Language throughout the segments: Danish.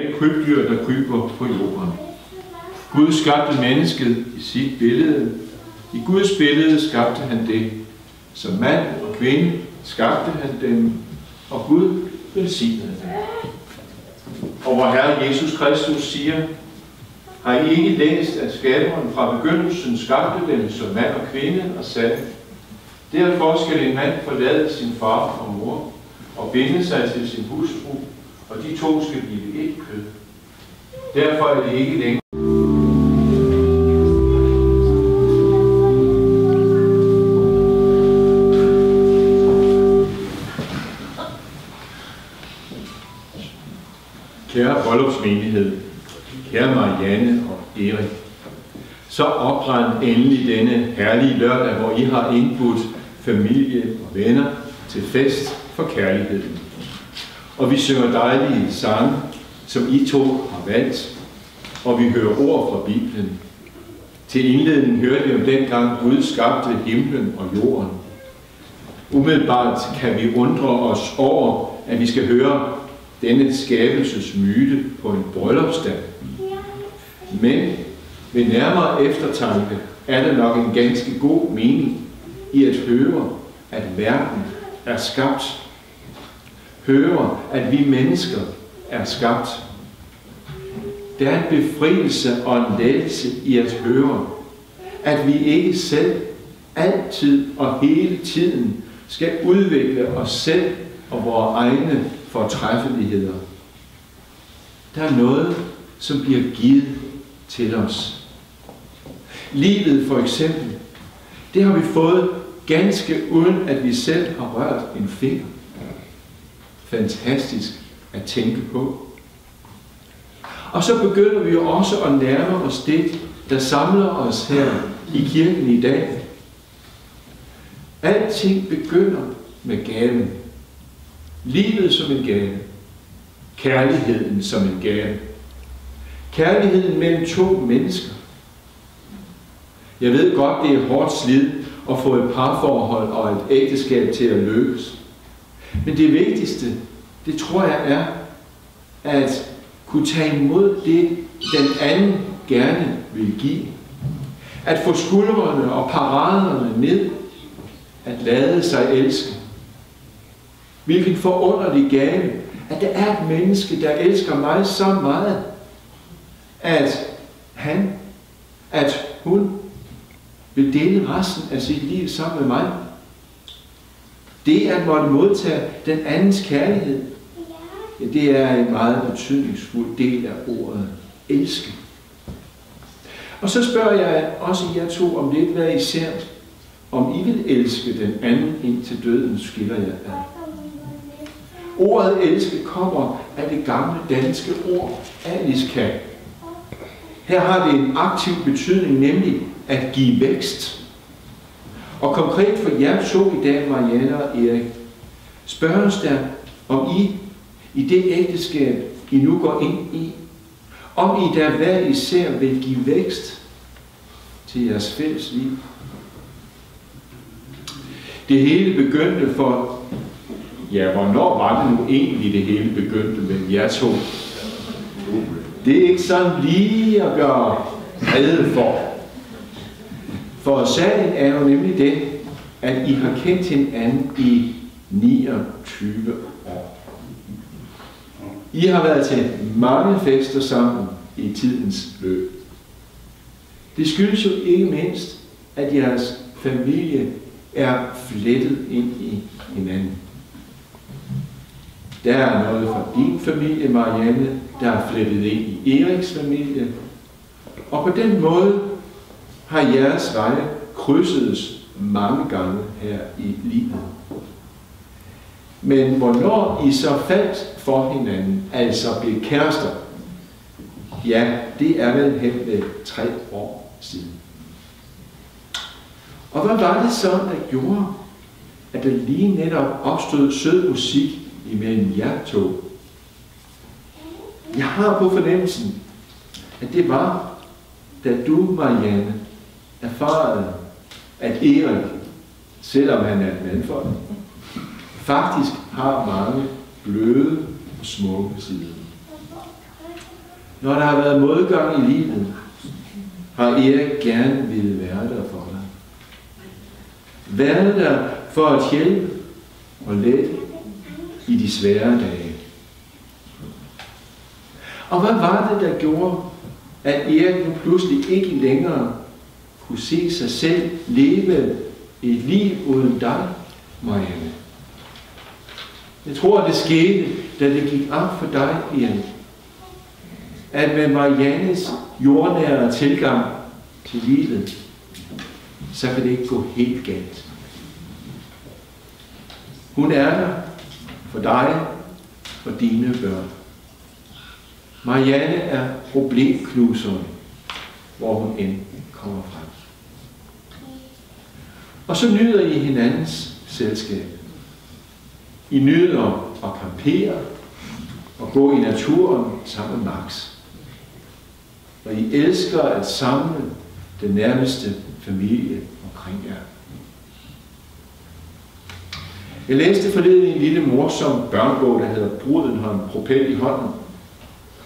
alle krybdyr, der kryber på jorden. Gud skabte mennesket i sit billede. I Guds billede skabte han det. Som mand og kvinde skabte han dem, og Gud velsignede dem. Og vor Herre Jesus Kristus siger, har I ikke læst, at skaberen fra begyndelsen skabte dem som mand og kvinde og sagde, derfor skal en mand forlade sin far og mor og binde sig til sin hustru, og de to skal blive et kød. Derfor er det ikke længere. Kære bryllupsmenighed, kære Marianne og Erik, så oprænd endelig denne herlige lørdag, hvor I har indbudt familie og venner til fest for kærligheden. Og vi synger dejlige sange, som I to har valgt, og vi hører ord fra Bibelen. Til indledningen hørte vi om dengang Gud skabte himlen og jorden. Umiddelbart kan vi undre os over, at vi skal høre denne skabelsesmyte på en bryllupsdag. Men ved nærmere eftertanke er der nok en ganske god mening i at høre, at verden er skabt. Høre, at vi mennesker er skabt. Der er en befrielse og en lettelse i at høre, at vi ikke selv altid og hele tiden skal udvikle os selv og vores egne fortræffeligheder. Der er noget, som bliver givet til os. Livet for eksempel, det har vi fået ganske uden at vi selv har rørt en finger. Fantastisk at tænke på. Og så begynder vi jo også at nærme os det, der samler os her i kirken i dag. Alting begynder med gaven. Livet som en gave. Kærligheden som en gave. Kærligheden mellem to mennesker. Jeg ved godt, det er hårdt slid at få et parforhold og et ægteskab til at lykkes. Men det vigtigste, det tror jeg er, at kunne tage imod det, den anden gerne vil give. At få skuldrene og paraderne ned. At lade sig elske. Hvilken forunderlig gave, at der er et menneske, der elsker mig så meget, at hun vil dele resten af sit liv sammen med mig. Det at måtte modtage den andens kærlighed, ja, det er en meget betydningsfuld del af ordet elske. Og så spørger jeg også jer to om lidt hver især, om I vil elske den anden indtil døden skiller jer ad. Ordet elske kommer af det gamle danske ord aliska. Her har det en aktiv betydning, nemlig at give vækst. Og konkret for jer to i dag, Marianne og Erik, spørges der, om I det ægteskab, I nu går ind i, om I der hver især vil give vækst til jeres fælles liv. Det hele begyndte for, ja, hvornår var det nu egentlig det hele begyndte mellem jer to? Det er ikke sådan lige at gøre rede for. For sagen er jo nemlig det, at I har kendt hinanden i 29 år. I har været til mange fester sammen i tidens løb. Det skyldes jo ikke mindst, at jeres familie er flettet ind i hinanden. Der er noget fra din familie, Marianne, der er flettet ind i Eriks familie. Og på den måde har jeres veje krydsedes mange gange her i livet. Men hvornår I så faldt for hinanden, altså blev kærester, ja, det er vel hen ved 3 år siden. Og hvad var det så, der gjorde, at der lige netop opstod sød musik imellem jer to? Jeg har på fornemmelsen, at det var, da du, Marianne, erfarede, at Erik, selvom han er et mandfolk, faktisk har mange bløde og smukke sider. når der har været modgang i livet, har Erik gerne ville være der for dig. Være der for at hjælpe og lette i de svære dage. Og hvad var det, der gjorde, at Erik nu pludselig ikke længere kunne se sig selv leve et liv uden dig, Marianne? Jeg tror, det skete, da det gik op for dig, Erik, at med Mariannes jordnære tilgang til livet, så kan det ikke gå helt galt. Hun er der for dig og dine børn. Marianne er problemknuseren, hvor hun end kommer frem. Og så nyder I hinandens selskab. I nyder at campere og gå i naturen sammen med Max. Og I elsker at samle den nærmeste familie omkring jer. Jeg læste forleden en lille morsom børnebog, der hedder Bruden har en propel i hånden,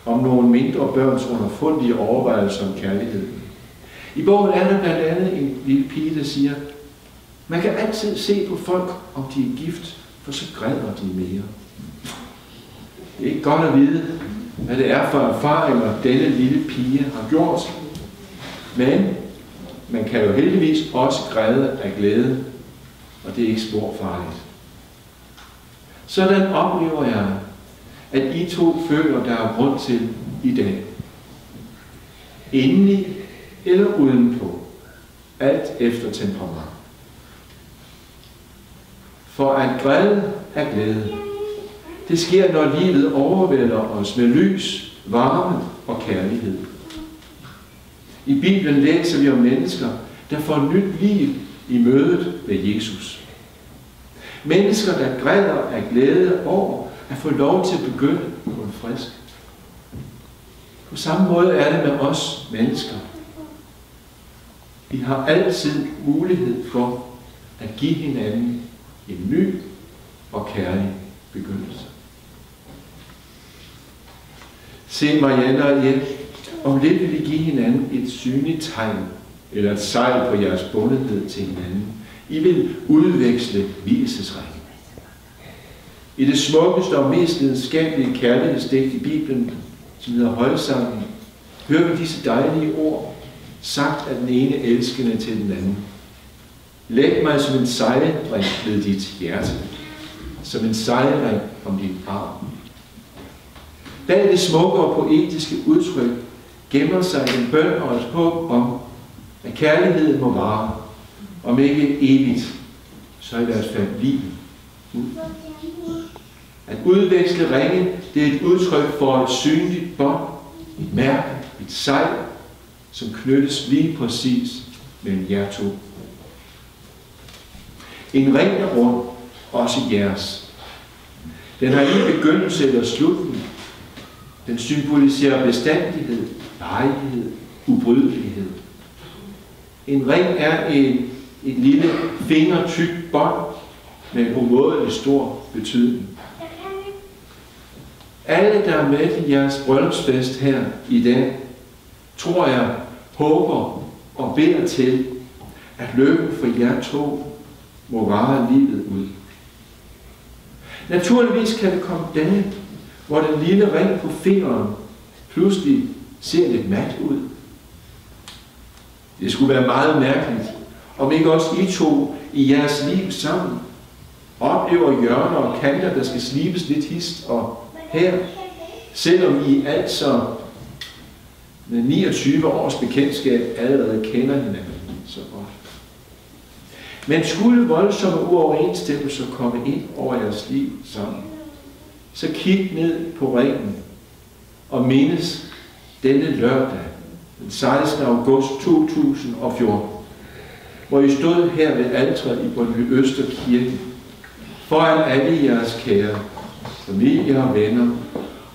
om nogle mindre børns underfundige overvejelser om kærlighed. I bogen er der blandt andet en lille pige, der siger, man kan altid se på folk, om de er gift, for så græder de mere. Det er ikke godt at vide, hvad det er for erfaringer, denne lille pige har gjort. Men man kan jo heldigvis også græde af glæde, og det er ikke spor farligt. Sådan oplever jeg, at I to føler, der er grund til i dag. Indeni eller udenpå. Alt efter temperament. For at græde af glæde, det sker, når livet overvælder os med lys, varme og kærlighed. I Bibelen læser vi om mennesker, der får nyt liv i mødet med Jesus. Mennesker, der græder af glæde over at få lov til at begynde på en frisk. På samme måde er det med os mennesker. Vi har altid mulighed for at give hinanden en ny og kærlig begyndelse. Se Marianne og Erik, om lidt vil I give hinanden et synligt tegn, eller et sejl på jeres bundethed til hinanden. I vil udveksle vielsesringen. I det smukkeste og mest lidenskabelige kærlighedsdigt i Bibelen, som hedder Højsangen, hører vi disse dejlige ord, sagt af den ene elskende til den anden. Læg mig som en sejlring ved dit hjerte, som en sejlring om din arm. Bag det smukke og poetiske udtryk gemmer sig en bøn og et håb om, at kærligheden må vare, om ikke evigt, så i hvert fald livet ud. At udveksle ringe, det er et udtryk for et synligt bånd, et mærke, et sejl, som knyttes lige præcis mellem jer to. En ring er rund, også jeres. Den har ingen begyndelse eller slutning. Den symboliserer bestandighed, varighed, ubrydelighed. En ring er et lille fingertykt bånd med en umådelig stor betydning. Alle, der er med til jeres bryllupsfest her i dag, tror jeg, håber og beder til, at lykken for jer to må vare livet ud. Naturligvis kan det komme dage, hvor den lille ring på fingeren pludselig ser lidt mat ud. Det skulle være meget mærkeligt, om ikke også I to i jeres liv sammen oplever hjørner og kanter, der skal slibes lidt hist og her, selvom I altså med 29 års bekendtskab allerede kender hinanden så godt. Men skulle voldsomme uoverensstemmelser komme ind over jeres liv sammen, så kig ned på ringen og mindes denne lørdag, den 16. august 2014, hvor I stod her ved alteret i Brøndby Øster Kirke, foran alle jeres kære familie og venner,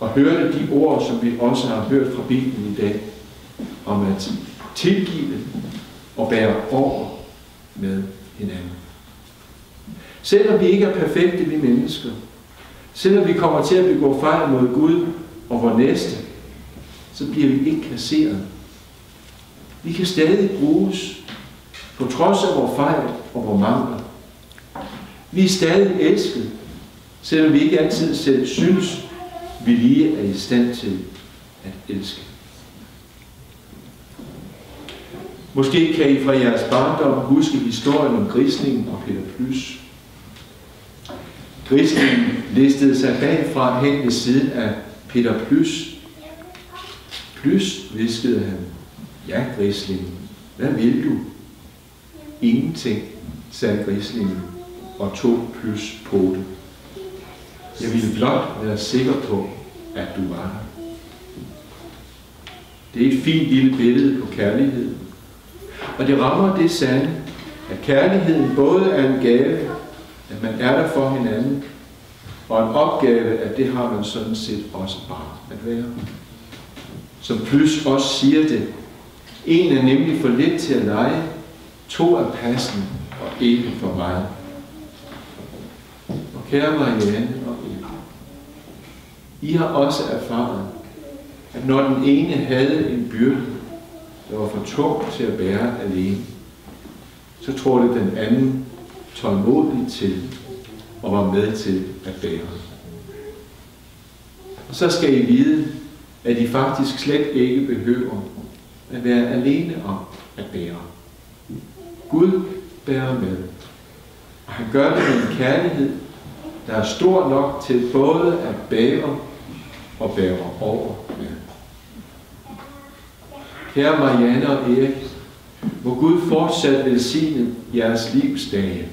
og hørte de ord, som vi også har hørt fra Bibelen i dag, om at tilgive og bære over med hinanden. Selvom vi ikke er perfekte, vi mennesker, selvom vi kommer til at begå fejl mod Gud og vor næste, så bliver vi ikke kasseret. Vi kan stadig bruges, på trods af vores fejl og vores mangler. Vi er stadig elsket, selvom vi ikke altid selv synes, vi lige er i stand til at elske. Måske kan I fra jeres barndom huske historien om Grislingen og Peter Plys. Grislingen listede sig bagfra hen ved siden af Peter Plys. Plys, hviskede han. Ja, Grislingen, hvad vil du? Ingenting, sagde Grislingen og tog Plys på det. Jeg ville blot være sikker på, at du var der. Det er et fint lille billede på kærligheden. Og det rammer det sande, at kærligheden både er en gave, at man er der for hinanden, og en opgave, at det har man sådan set også bare at være. Som Plys også siger det, en er nemlig for lidt til at lege, to er passende og ikke for meget. Og kære Marianne og Erik, I har også erfaret, at når den ene havde en byrde, der var for tung til at bære alene, så tror det den anden tålmodigt til og var med til at bære. Og så skal I vide, at I faktisk slet ikke behøver at være alene om at bære. Gud bærer med, og han gør det med en kærlighed, der er stor nok til både at bære og bære over med. Kære Marianne og Erik, må Gud fortsat velsigne jeres livs dage.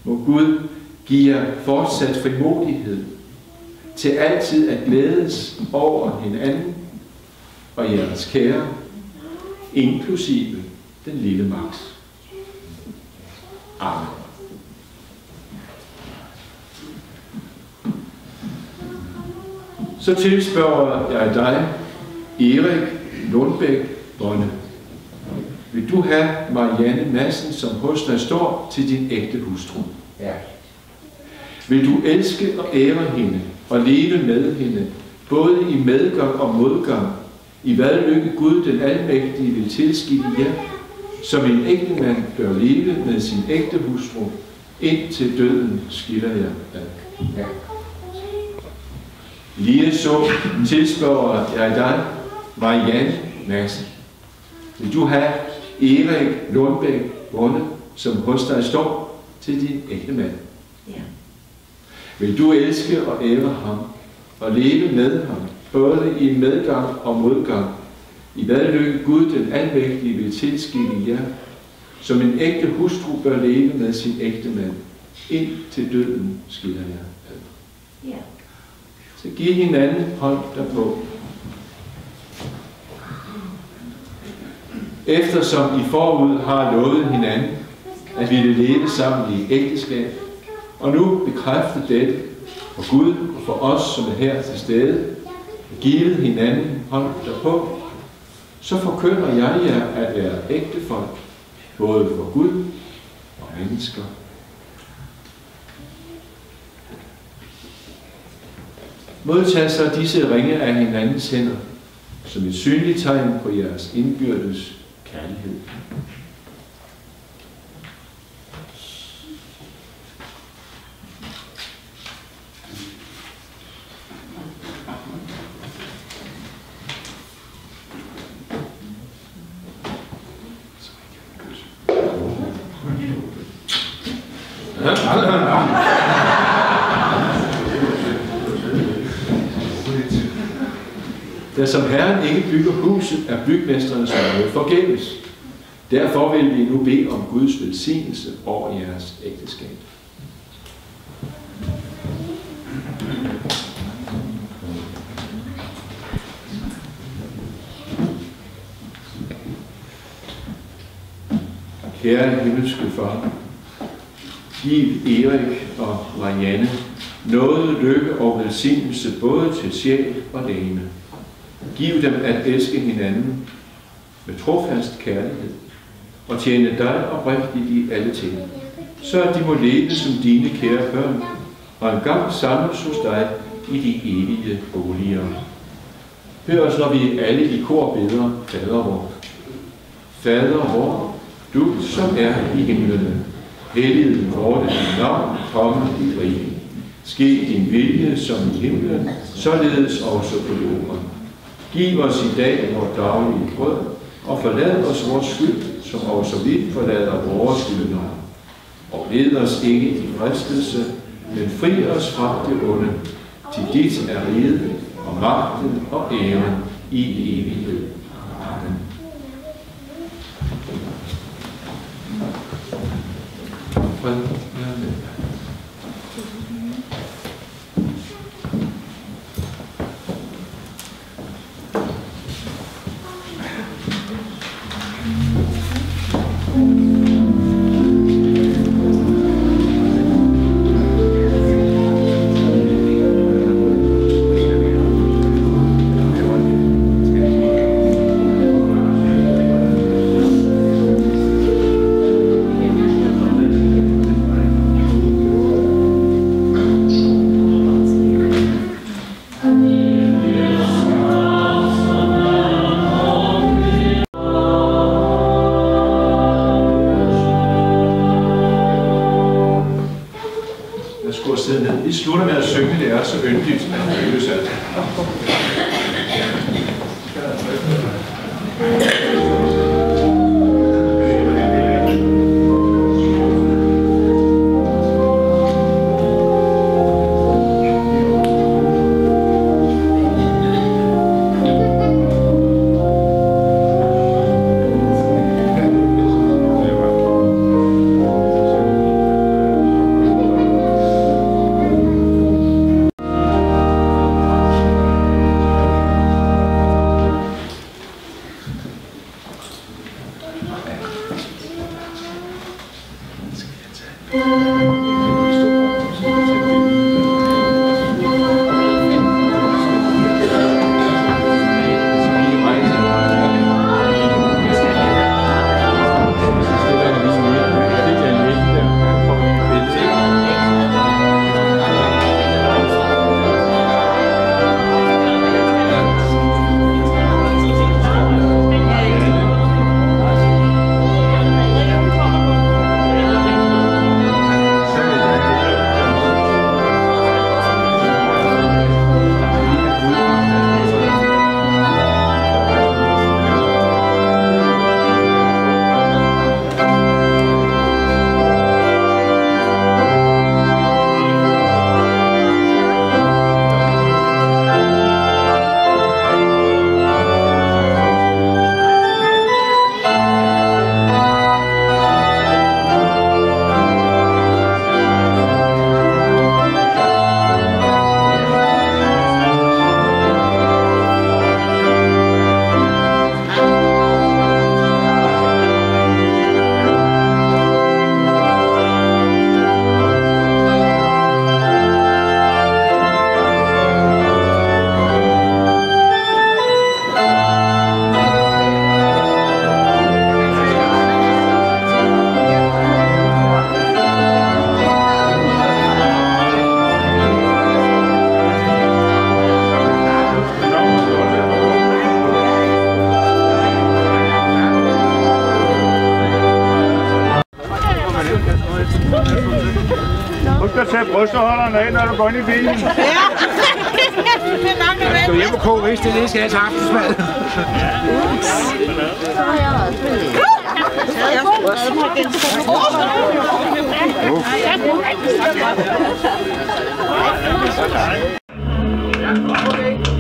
Må Gud give jer fortsat frimodighed til altid at glædes over hinanden og jeres kære, inklusive den lille Max. Amen. Så tilspørger jeg dig, Erik Lundbæk Bonne. Vil du have Marianne Madsen, som hos dig står, til din ægte hustru? Ja. Vil du elske og ære hende og leve med hende, både i medgang og modgang, i hvad lykke Gud den almægtige vil tilskikke jer, som en ægte mand bør leve med sin ægte hustru, indtil døden skiller jer ad? Ja. Lige så tilspørger jeg dig, Marianne Madsen. Vil du have Erik Lundbæk Bonne, som hos dig står, til din ægte mand? Ja. Vil du elske og ære ham, og leve med ham, både i medgang og modgang, i hvad lykke Gud den almægtige vil tilskikke jer, som en ægte hustru bør leve med sin ægte mand, indtil døden skiller jer ad? Ja. Så giv hinanden hånd derpå. Eftersom I forud har lovet hinanden, at vi vil leve sammen i ægteskab, og nu bekræfte dette for Gud og for os, som er her til stede, givet hinanden hånd derpå, så forkynder jeg jer at være ægtefolk, både for Gud og mennesker. Modtag så disse ringe af hinandens hænder, som et synligt tegn på jeres indbyrdes kærlighed. Da som Herren ikke bygger huset, er bygmesternes måde forgæves. Derfor vil vi nu bede om Guds velsignelse over jeres ægteskab. Kære himmelske Far, giv Erik og Marianne nåde, lykke og velsignelse både til sjæl og legeme. Giv dem at elske hinanden med trofast kærlighed og tjene dig oprigtigt i alle ting, så at de må leve som dine kære børn og engang samles hos dig i de evige boliger. Hør os, når vi alle i kor beder, Fader vor. Fader vor, du som er i himlene, helliget vorde dit navn, komme dit rige. Ske din vilje som i himlen, således også på jorden. Giv os i dag vores daglige brød, og forlad os vores skyld, som også vi forlader vores skyldnere. Og led os ikke i fristelse, men fri os fra det onde. Til dit er riget, og magten og æren i evighed. Amen. Fred være med dig. I slutter med at synge, det er så yndigt, at det føles alt. Husk at tage brysterholderen af, når du går ind i bilen. Ja! Skal du hjem og koge ris til det, skal jeg til aftensmad. Så har jeg været fri. Jeg har